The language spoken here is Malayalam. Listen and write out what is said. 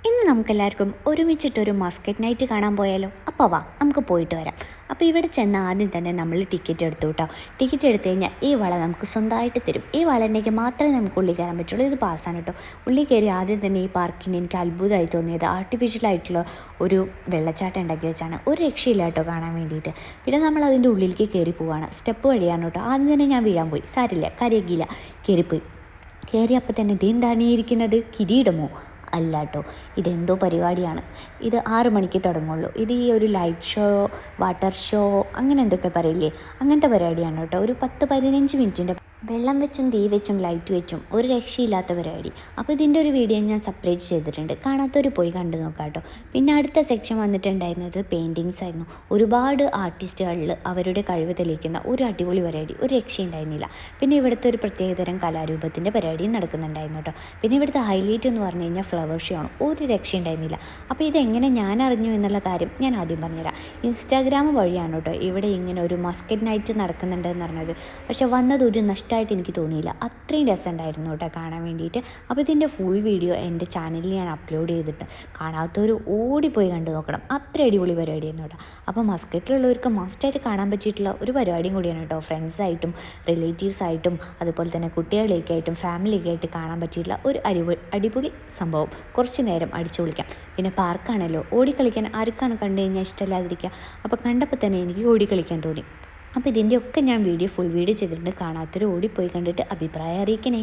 ഇന്ന് നമുക്കെല്ലാവർക്കും ഒരുമിച്ചിട്ടൊരു മസ്കറ്റ് നൈറ്റ് കാണാൻ പോയാലോ? അപ്പോൾ വാ നമുക്ക് പോയിട്ട് വരാം. അപ്പോൾ ഇവിടെ ചെന്ന് ആദ്യം തന്നെ നമ്മൾ ടിക്കറ്റ് എടുത്തു കേട്ടോ. ടിക്കറ്റ് എടുത്തു കഴിഞ്ഞാൽ ഈ വള നമുക്ക് സ്വന്തമായിട്ട് തരും. ഈ വളേണ്ടേക്ക് മാത്രമേ നമുക്ക് ഉള്ളിൽ കയറാൻ പറ്റുള്ളൂ. ഇത് പാസ്സാണ് കേട്ടോ. ഉള്ളിൽ കയറി ആദ്യം തന്നെ ഈ പാർക്കിന് എനിക്ക് അത്ഭുതമായി തോന്നിയത് ആർട്ടിഫിഷ്യലായിട്ടുള്ള ഒരു വെള്ളച്ചാട്ടം ഉണ്ടാക്കി വെച്ചാണ്. ഒരു രക്ഷയില്ല കേട്ടോ കാണാൻ വേണ്ടിയിട്ട്. പിന്നെ നമ്മൾ അതിൻ്റെ ഉള്ളിലേക്ക് കയറി പോവുകയാണ്. സ്റ്റെപ്പ് വഴിയാണ് കേട്ടോ. ആദ്യം തന്നെ ഞാൻ വീഴാൻ പോയി. സാരില്ല, കരകില്ല, കയറിപ്പോയി. കയറിയപ്പോൾ തന്നെ ഇതെന്താണ് ഇരിക്കുന്നത്? കിരീടമോ? അല്ല കേട്ടോ, ഇതെന്തോ പരിപാടിയാണ്. ഇത് 6 മണിക്ക് തുടങ്ങുള്ളൂ. ഇത് ഈ ഒരു ലൈറ്റ് ഷോ, വാട്ടർ ഷോ, അങ്ങനെ എന്തൊക്കെ പറയില്ലേ, അങ്ങനത്തെ പരിപാടിയാണ് കേട്ടോ. ഒരു 10-15 മിനിറ്റിൻ്റെ വെള്ളം വെച്ചും തീ വെച്ചും ലൈറ്റ് വെച്ചും ഒരു രക്ഷയില്ലാത്ത പരിപാടി. അപ്പോൾ ഇതിൻ്റെ ഒരു വീഡിയോ ഞാൻ സെപ്പറേറ്റ് ചെയ്തിട്ടുണ്ട്. കാണാത്തവർ പോയി കണ്ടു നോക്കാം കേട്ടോ. പിന്നെ അടുത്ത സെക്ഷൻ വന്നിട്ടുണ്ടായിരുന്നത് പെയിൻറ്റിങ്സ് ആയിരുന്നു. ഒരുപാട് ആർട്ടിസ്റ്റുകളിൽ അവരുടെ കഴിവ് തെളിയിക്കുന്ന ഒരു അടിപൊളി പരിപാടി, ഒരു രക്ഷയുണ്ടായിരുന്നില്ല. പിന്നെ ഇവിടുത്തെ ഒരു പ്രത്യേകതരം കലാരൂപത്തിൻ്റെ പരിപാടിയും നടക്കുന്നുണ്ടായിരുന്നു കേട്ടോ. പിന്നെ ഇവിടുത്തെ ഹൈലൈറ്റ് എന്ന് പറഞ്ഞു കഴിഞ്ഞാൽ ഫ്ലവർ ഷോ ആണ്. ഒരു രക്ഷയുണ്ടായിരുന്നില്ല. അപ്പോൾ ഇതെങ്ങനെ ഞാൻ അറിഞ്ഞു എന്നുള്ള കാര്യം ഞാൻ ആദ്യം പറഞ്ഞുതരാം. ഇൻസ്റ്റാഗ്രാം വഴിയാണ് കേട്ടോ ഇവിടെ ഇങ്ങനെ ഒരു മസ്കറ്റ് നൈറ്റ് നടക്കുന്നുണ്ടെന്ന് പറഞ്ഞത്. പക്ഷെ വന്നത് ഒരു നഷ്ടമായിട്ട് എനിക്ക് തോന്നിയില്ല. അത്രയും രസമുണ്ടായിരുന്നു കേട്ടോ കാണാൻ വേണ്ടിയിട്ട്. അപ്പോൾ ഇതിൻ്റെ ഫുൾ വീഡിയോ എൻ്റെ ചാനലിൽ ഞാൻ അപ്ലോഡ് ചെയ്തിട്ട് കാണാത്തവർ ഓടിപ്പോയി കണ്ടു നോക്കണം. അത്ര അടിപൊളി പരിപാടിയായിരുന്നു കേട്ടോ. അപ്പോൾ മസ്കറ്റിലുള്ളവർക്ക് മസ്റ്റായിട്ട് കാണാൻ പറ്റിയിട്ടുള്ള ഒരു പരിപാടിയും കൂടിയാണ് കേട്ടോ. ഫ്രണ്ട്സായിട്ടും റിലേറ്റീവ്സായിട്ടും അതുപോലെ തന്നെ കുട്ടികളേക്കായിട്ടും ഫാമിലിയൊക്കെയായിട്ട് കാണാൻ പറ്റിയിട്ടുള്ള ഒരു അടിപൊളി സംഭവം. കുറച്ച് നേരം അടിച്ചു പൊളിക്കാം. പിന്നെ പാർക്കാണല്ലോ, ഓടിക്കളിക്കാൻ ആർക്കാണ് കണ്ടു കഴിഞ്ഞാൽ ഇഷ്ടമല്ലാതിരിക്കുക. അപ്പോൾ കണ്ടപ്പോൾ തന്നെ എനിക്ക് ഓടിക്കളിക്കാൻ തോന്നി. അപ്പോൾ ഇതിൻ്റെയൊക്കെ ഞാൻ ഫുൾ വീഡിയോ ചെയ്തിട്ടുണ്ട്. കാണാത്തൊരു ഓടിപ്പോയി കണ്ടിട്ട് അഭിപ്രായം അറിയിക്കണേ.